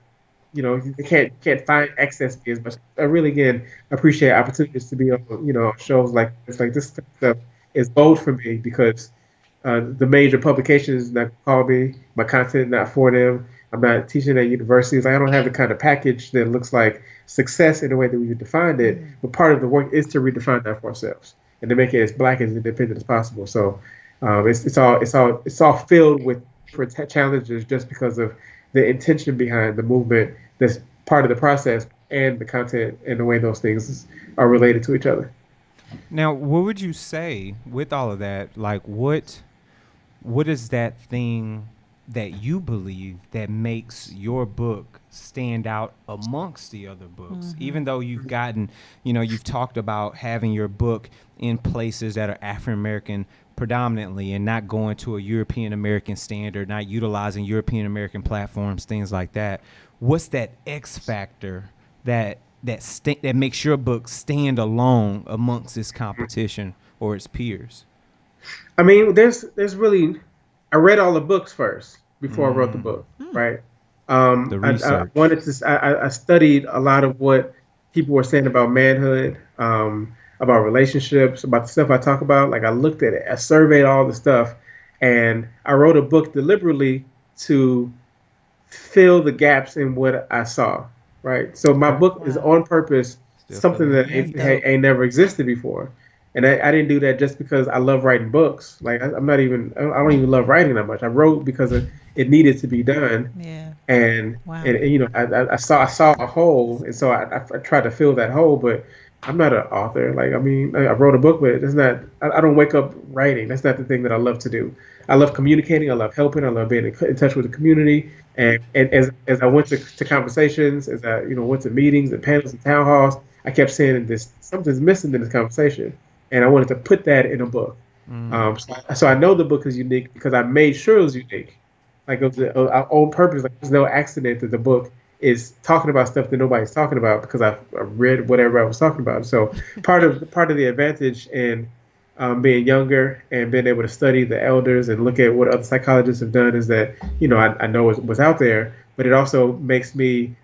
you can't find access to me as much. I really again appreciate opportunities to be on shows like this. Like this stuff is gold for me because the major publications that call me, my content not for them. I'm not teaching at universities. I don't have the kind of package that looks like success in the way that we defined it. But part of the work is to redefine that for ourselves and to make it as Black and independent as possible. So it's all filled with different challenges just because of the intention behind the movement. That's part of the process. and the content and the way those things are related to each other. Now, what would you say with all of that? Like, what is that thing that you believe that makes your book stand out amongst the other books? Even though you've gotten, you've talked about having your book in places that are African American predominantly and not going to a European American standard, not utilizing European American platforms, things like that. What's that X factor that makes your book stand alone amongst its competition or its peers? I mean, there's really, I read all the books first before I wrote the book, right? The I research. wanted to. I studied a lot of what people were saying about manhood, about relationships, about the stuff I talk about. Like I looked at it, I surveyed all the stuff, and I wrote a book deliberately to fill the gaps in what I saw. Right. So my Okay. book is on purpose Still something feeling that it. That's dope. ain't never existed before. And I didn't do that just because I love writing books. Like I'm not even I don't even love writing that much. I wrote because it needed to be done, Yeah. and Wow. I saw a hole, and so I tried to fill that hole. But I'm not an author. Like I mean, I wrote a book, but it's not. I don't wake up writing. That's not the thing that I love to do. I love communicating. I love helping. I love being in touch with the community. And as I went to conversations, as I went to meetings and panels and town halls, I kept saying this something's missing in this conversation, and I wanted to put that in a book. So I know the book is unique because I made sure it was unique. Like it was on purpose. Like there's no accident that the book is talking about stuff that nobody's talking about because I read what everybody was talking about. So part of the advantage in being younger and being able to study the elders and look at what other psychologists have done is that I know what's out there, but it also makes me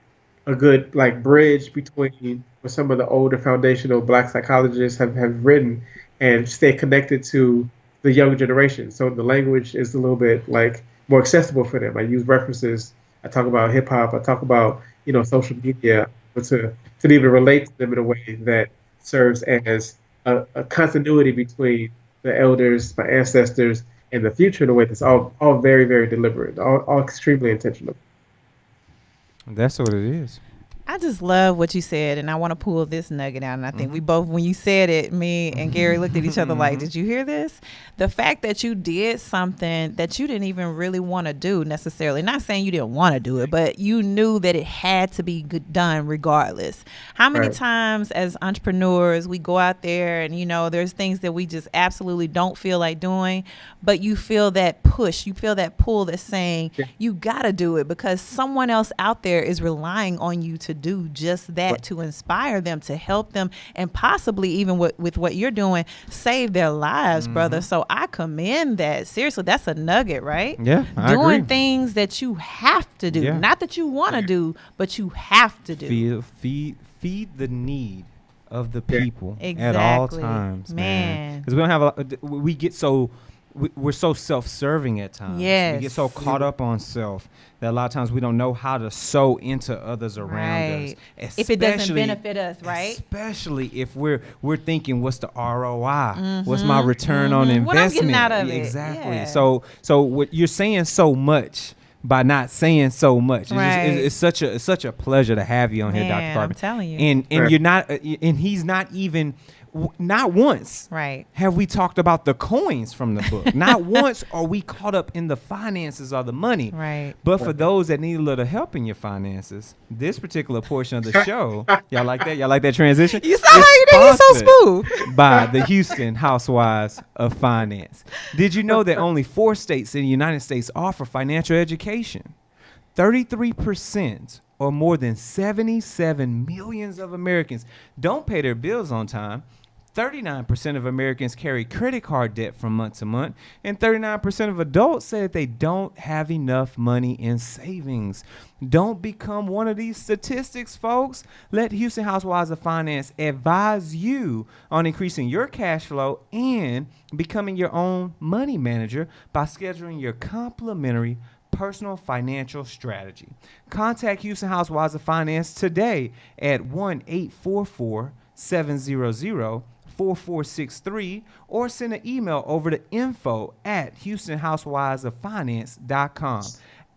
a good like bridge between what some of the older foundational Black psychologists have written and stay connected to the younger generation. So the language is a little bit like more accessible for them. I use references. I talk about hip hop. I talk about social media, but to be able to relate to them in a way that serves as a continuity between the elders, my ancestors, and the future in a way that's all very very deliberate, all extremely intentional. That's what it is. I just love what you said, and I want to pull this nugget out. And I think we both, when you said it, me and Gary looked at each other like, did you hear this? The fact that you did something that you didn't even really want to do necessarily. Not saying you didn't want to do it, but you knew that it had to be done regardless. How many Right. times as entrepreneurs, we go out there and, there's things that we just absolutely don't feel like doing, but you feel that push, you feel that pull that's saying, Yeah. you got to do it because someone else out there is relying on you to do just that, Right. to inspire them, to help them, and possibly even with what you're doing, save their lives, brother. So I commend that. Seriously, that's a nugget, right? Yeah, I Doing agree. things that you have to do, Yeah. not that you want to do, but you have to do. Feed the need of the Yeah. people at all Exactly. times, Man. because we don't have we get so we're so self-serving at times. We get so Yes. caught up on self that a lot of times we don't know how to sow into others around Right. us. If it doesn't Especially- benefit us, right? Especially if we're thinking, what's the ROI? What's my return on investment? What I'm getting out of it. Exactly. Yeah. So what you're saying so much by not saying so much. It's, Right. just, it's such a pleasure to have you on here, Dr. Man, I'm Cartman. telling you. And Right. you're not, and he's not even, not once Right. have we talked about the coins from the book. Not once are we caught up in the finances or the money. Right. But for those that need a little help in your finances, this particular portion of the show, y'all like that? Y'all like that transition? You sound like you did. You're so smooth. By the Houston Housewives of Finance. Did you know that only 4 states in the United States offer financial education? 33% or more than 77 millions of Americans don't pay their bills on time. 39% of Americans carry credit card debt from month to month, and 39% of adults say that they don't have enough money in savings. Don't become one of these statistics, folks. Let Houston Housewives of Finance advise you on increasing your cash flow and becoming your own money manager by scheduling your complimentary personal financial strategy. Contact Houston Housewives of Finance today at 1-844-700-4463 or send an email over to info@houstonhousewivesoffinance.com.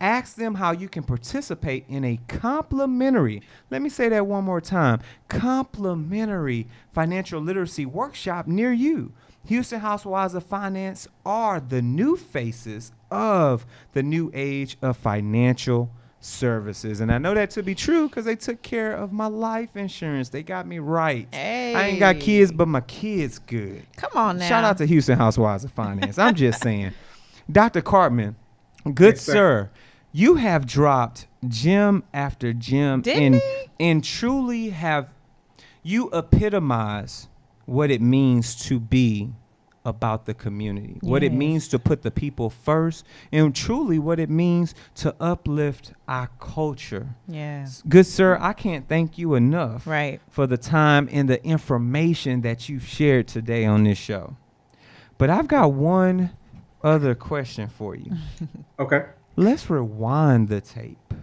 Ask them how you can participate in a complimentary, let me say that one more time, complimentary financial literacy workshop near you. Houston Housewives of Finance are the new faces of the new age of financial services. And I know that to be true because they took care of my life insurance. They got me right. Hey. I ain't got kids, but my kids good. Come on now. Shout out to Houston Housewives of Finance. I'm just saying. Dr. Cartman, good Yes, sir, you have dropped gem after gem. Didn't he? And truly have you epitomize what it means to be about the community, what it Yes. means to put the people first, and truly what it means to uplift our culture. Yeah. Good sir, I can't thank you enough Right. for the time and the information that you've shared today on this show. But I've got one other question for you. Okay. Let's rewind the tape.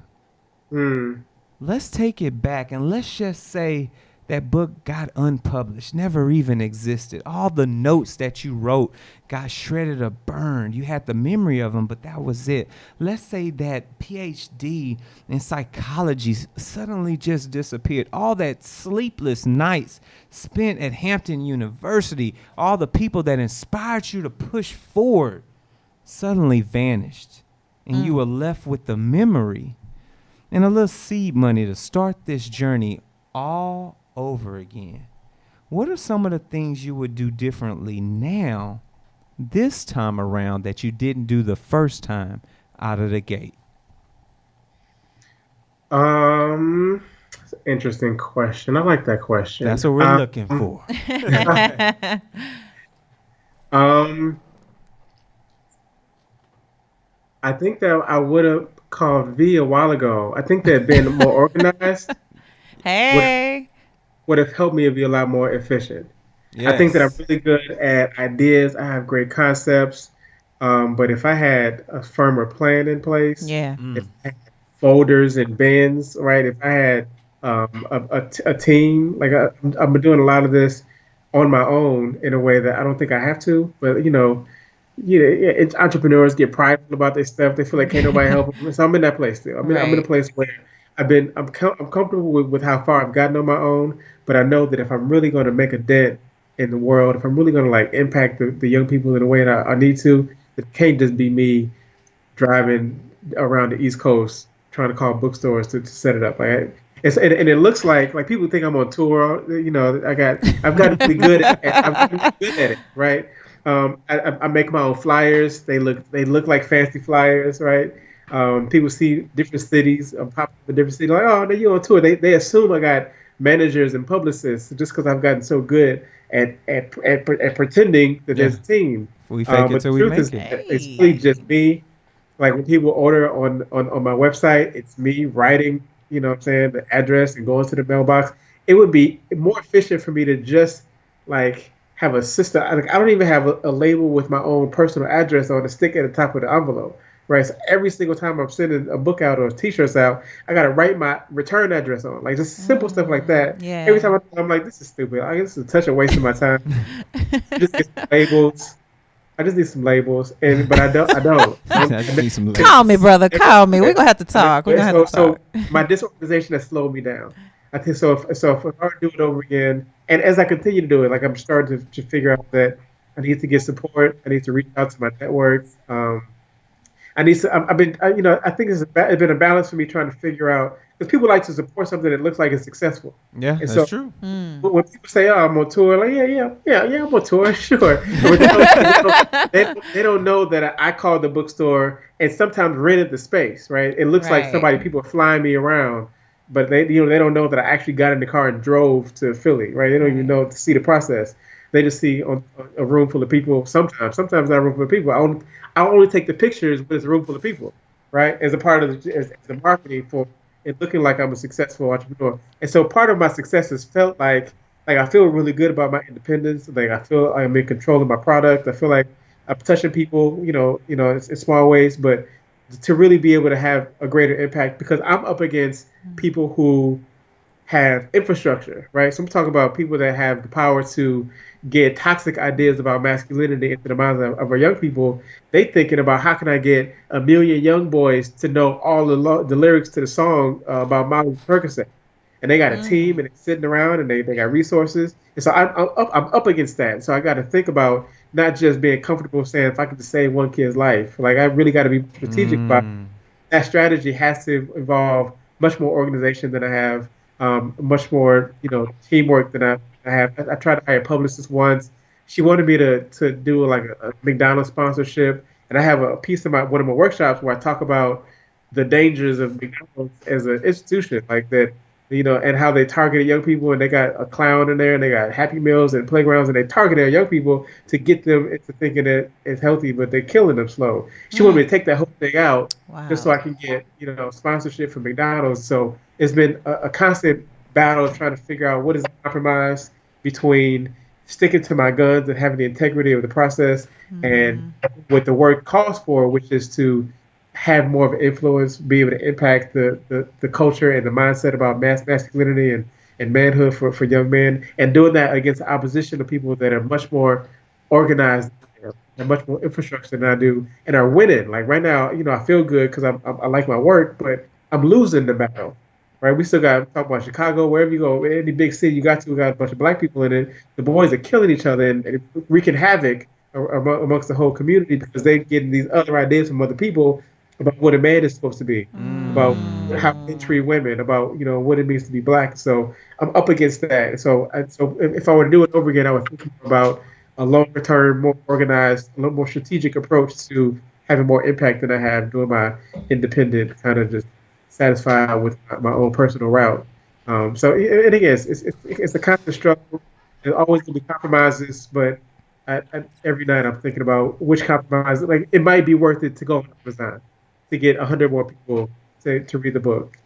Let's take it back and let's just say that book got unpublished, never even existed. All the notes that you wrote got shredded or burned. You had the memory of them, but that was it. Let's say that PhD in psychology suddenly just disappeared. All that sleepless nights spent at Hampton University, all the people that inspired you to push forward suddenly vanished. And you were left with the memory and a little seed money to start this journey all over again. What are some of the things you would do differently now, this time around, that you didn't do the first time out of the gate? It's an interesting question. I like that question. That's what we're looking for. I think that I would have called V a while ago. I think that being more organized Hey. would have helped me be a lot more efficient. I think that I'm really good at ideas. I have great concepts. But if I had a firmer plan in place, Yeah. if I had folders and bins, right? If I had a team, like I'm doing a lot of this on my own in a way that I don't think I have to. But it's entrepreneurs get prideful about their stuff. They feel like can't nobody help them. So I'm in that place still. I'm in a Right. place where I'm comfortable with how far I've gotten on my own. But I know that if I'm really going to make a dent in the world, if I'm really going to like impact the young people in a way that I need to, it can't just be me driving around the East Coast trying to call bookstores to set it up. And it looks like people think I'm on tour. I've gotten pretty good at it, right? I make my own flyers. They look like fancy flyers, right? People see different cities. I'm popping up in different cities. Like, oh, you on tour? They assume I got managers and publicists just because I've gotten so good at pretending that there's a team. We fake it But till the we truth is, make it. it's really just me. Like when people order on my website, it's me writing, what I'm saying, the address and going to the mailbox. It would be more efficient for me to just like have a system. I don't even have a label with my own personal address on to stick at the top of the envelope, right? So every single time I'm sending a book out or t-shirts out, I got to write my return address on, like just simple stuff like that. Yeah. Every time I'm like, this is stupid. I guess it's such a waste of my time. Just get some labels. I just need some labels, but I don't. I just need some Call me, brother. Call me. We're gonna have to talk. We're gonna have to talk. So my disorganization has slowed me down. I think so. If I were to do it over again, and as I continue to do it, like I'm starting to figure out that I need to get support. I need to reach out to my network. I need to. I think it's been a balance for me trying to figure out, because people like to support something that looks like it's successful. Yeah, And that's so, true. when people say, "Oh, I'm on tour," like, yeah, I'm on tour, sure. But they don't know that I called the bookstore and sometimes rented the space, right? It looks like Right. people are flying me around, but they don't know that I actually got in the car and drove to Philly, right? They don't even know to see the process. They just see on a room full of people. Sometimes not a room full of people. I only take the pictures when it's a room full of people, right? As a part of as the marketing for it looking like I'm a successful entrepreneur. And so part of my success has felt like I feel really good about my independence. Like I feel I'm in control of my product. I feel like I'm touching people, in small ways, but to really be able to have a greater impact, because I'm up against people who have infrastructure, right? So I'm talking about people that have the power to get toxic ideas about masculinity into the minds of our young people. They thinking about how can I get a million young boys to know all the lyrics to the song about Molly Percocet, and they got a team and they're sitting around and they got resources. And so I'm up against that. So I got to think about not just being comfortable saying if I could just save one kid's life. Like I really got to be strategic about that. Strategy has to involve much more organization than I have, much more teamwork than I have. I tried to hire a publicist once. She wanted me to do like a McDonald's sponsorship, and I have a piece of one of my workshops where I talk about the dangers of McDonald's as an institution, like that, and how they targeted young people, and they got a clown in there, and they got Happy Meals and playgrounds, and they targeted young people to get them into thinking that it's healthy, but they're killing them slow. She wanted me to take that whole thing out just so I can get sponsorship from McDonald's. So it's been a constant battle of trying to figure out what is the compromise between sticking to my guns and having the integrity of the process and what the work calls for, which is to have more of an influence, be able to impact the culture and the mindset about masculinity and manhood for young men, and doing that against the opposition of people that are much more organized and much more infrastructure than I do and are winning. Like right now, I feel good because I like my work, but I'm losing the battle. Right? We still got to talk about Chicago, wherever you go, any big city you got we got a bunch of black people in it. The boys are killing each other and wreaking havoc amongst the whole community because they're getting these other ideas from other people about what a man is supposed to be, about how they treat women, about what it means to be black. So I'm up against that. So if I were to do it over again, I would think more about a longer term, more organized, a little more strategic approach to having more impact than I have doing my independent kind of just satisfied with my own personal route. So and again, it's a constant struggle. There's always going to be compromises, but every night I'm thinking about which compromise. Like it might be worth it to go on Amazon to get 100 more people to read the book.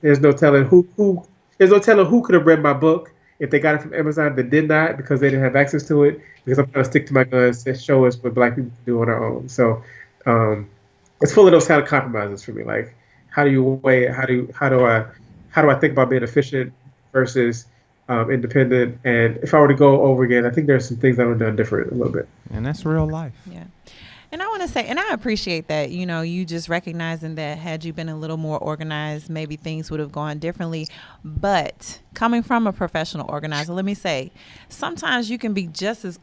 There's no telling who could have read my book if they got it from Amazon that did not because they didn't have access to it. Because I'm trying to stick to my guns and show us what black people can do on our own. So it's full of those kind of compromises for me. Like how do you weigh it? How do I think about being efficient versus independent? And if I were to go over again, I think there's some things I would have done different a little bit. And that's real life. Yeah. And I want to say, and I appreciate that, you just recognizing that had you been a little more organized, maybe things would have gone differently. But coming from a professional organizer, let me say, sometimes you can be just as,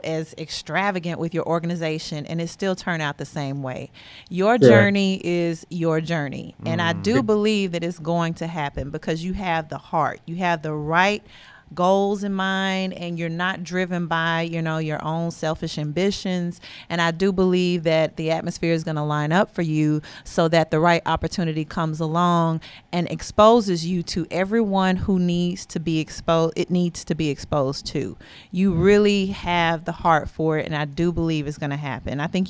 as extravagant with your organization and it still turn out the same way. Your journey is your journey. And I do believe that it's going to happen because you have the heart, you have the right goals in mind, and you're not driven by your own selfish ambitions. And I do believe that the atmosphere is going to line up for you so that the right opportunity comes along and exposes you to everyone who needs to be exposed. It needs to be exposed to. You really have the heart for it, and I do believe it's going to happen. I think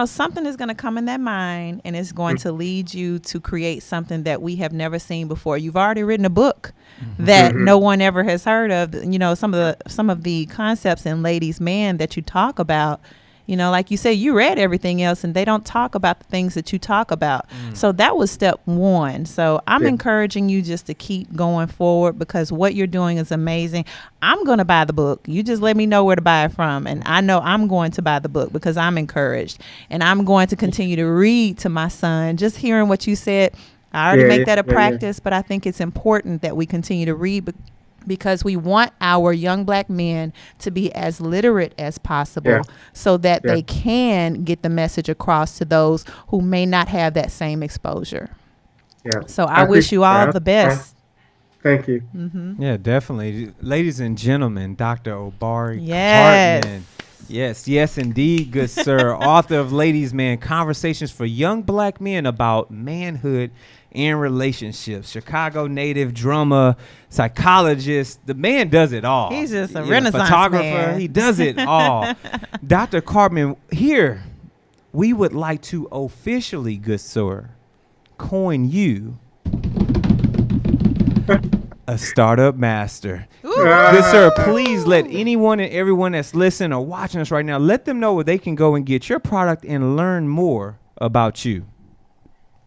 something is going to come in that mind, and it's going to lead you to create something that we have never seen before. You've already written a book that no one ever has heard of. Some of the concepts in Ladies Man that you talk about, like you say, you read everything else and they don't talk about the things that you talk about. So that was step one. So I'm encouraging you just to keep going forward because what you're doing is amazing. I'm going to buy the book. You just let me know where to buy it from. And I know I'm going to buy the book because I'm encouraged, and I'm going to continue to read to my son. Just hearing what you said, I already make that a practice, but I think it's important that we continue to read because we want our young black men to be as literate as possible so that they can get the message across to those who may not have that same exposure. Yeah. So I wish you all the best. Thank you. Yeah, definitely. Ladies and gentlemen, Dr. Obari Cartman. Yes, indeed, good sir. Author of Ladies Man, Conversations for Young Black Men About Manhood and Relationships. Chicago native, drummer, psychologist. The man does it all. He's just a Renaissance photographer. Man. He does it all. Dr. Cartman, here, we would like to officially, good sir, coin you a startup master. Good sir, please let anyone and everyone that's listening or watching us right now, let them know where they can go and get your product and learn more about you.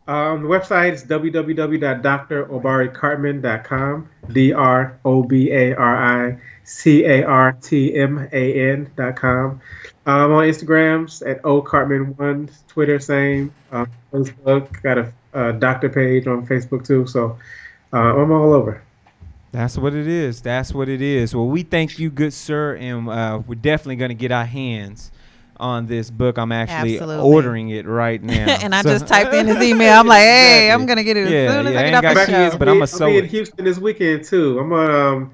The website is www.drobariccartman.com. DROBARICARTMAN.com. On Instagrams at ocartman1, Twitter same, Facebook got a doctor page on Facebook too. So I'm all over. That's what it is. That's what it is. Well, we thank you, good sir, and we're definitely going to get our hands on this book. I'm actually Absolutely. ordering it right now. And I just typed in his email. I'm like, hey, Exactly. I'm gonna get it as Yeah, soon as yeah, I I get ain't off got the kids, show. but I'ma I'll sew be in it. Houston this weekend too. I'm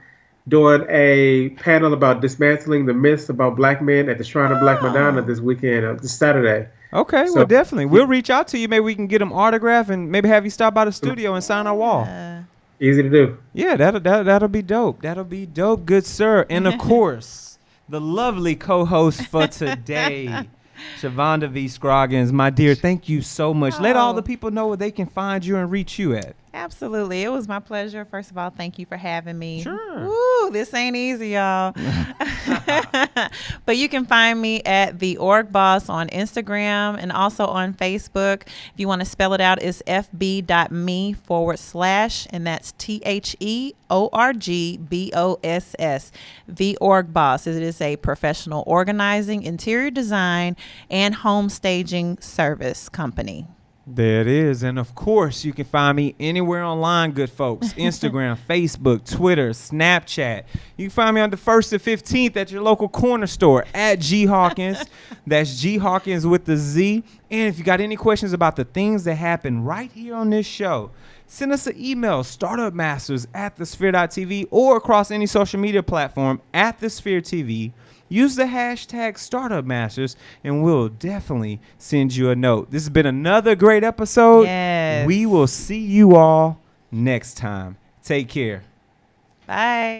doing a panel about dismantling the myths about black men at the Shrine of Black Madonna this weekend, this Saturday. Okay, well, So definitely. We'll reach out to you. Maybe we can get them autograph and maybe have you stop by the studio and sign our wall. easy to do. Yeah, that'll be dope. That'll be dope, good sir. And of course, the lovely co-host for today, Shavonda V. Scroggins. My dear, thank you so much. Let all the people know where they can find you and reach you at. Absolutely. It was my pleasure. First of all, thank you for having me. Sure. Woo, this ain't easy, y'all. But you can find me at The Org Boss on Instagram and also on Facebook. If you want to spell it out, it's fb.me/, and that's TheOrgBoss. The Org Boss. It is a professional organizing, interior design, and home staging service company. There it is. And of course, you can find me anywhere online, good folks. Instagram, Facebook, Twitter, Snapchat. You can find me on the 1st and 15th at your local corner store at G Hawkins. That's G Hawkins with the Z. And if you got any questions about the things that happen right here on this show, send us an email, startupmasters@thesphere.tv, or across any social media platform at the Sphere TV. Use the hashtag StartupMasters, and we'll definitely send you a note. This has been another great episode. Yes. We will see you all next time. Take care. Bye.